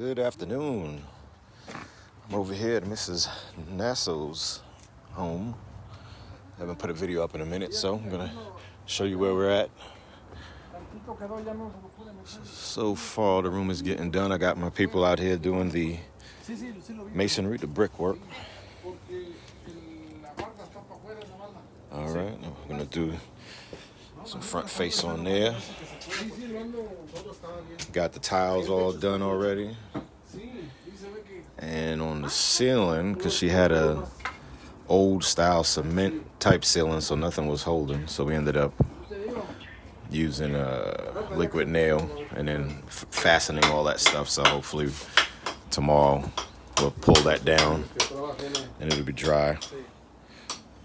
Good afternoon. I'm over here at Mrs. Nasso's home. Haven't put a video up in a minute, so I'm gonna show you where we're at. So far, the room is getting done. I got my people out here doing the masonry, the brickwork. All right, we're gonna do some front face on there. Got the tiles all done already. And on the ceiling, because she had a old style cement type ceiling, so nothing was holding. So we ended up using a liquid nail and then fastening all that stuff. So hopefully tomorrow we'll pull that down and it'll be dry.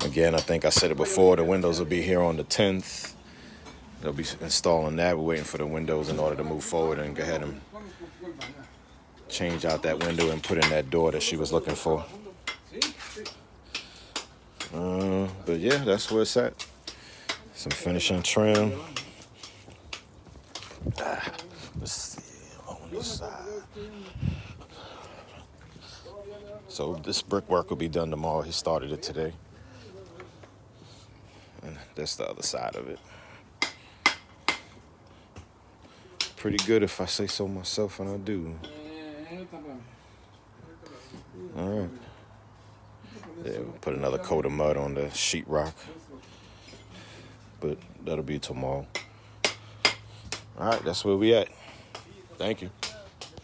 Again, I think I said it before, the windows will be here on the 10th. They'll be installing that. We're waiting for the windows in order to move forward and go ahead and change out that window and put in that door that she was looking for. But yeah, that's where it's at. Some finishing trim. Let's see on this side. So this brickwork will be done tomorrow. He started it today. And that's the other side of it. Pretty good if I say so myself, and I do. All right. Yeah, we'll put another coat of mud on the sheetrock. But that'll be tomorrow. All right, that's where we at. Thank you.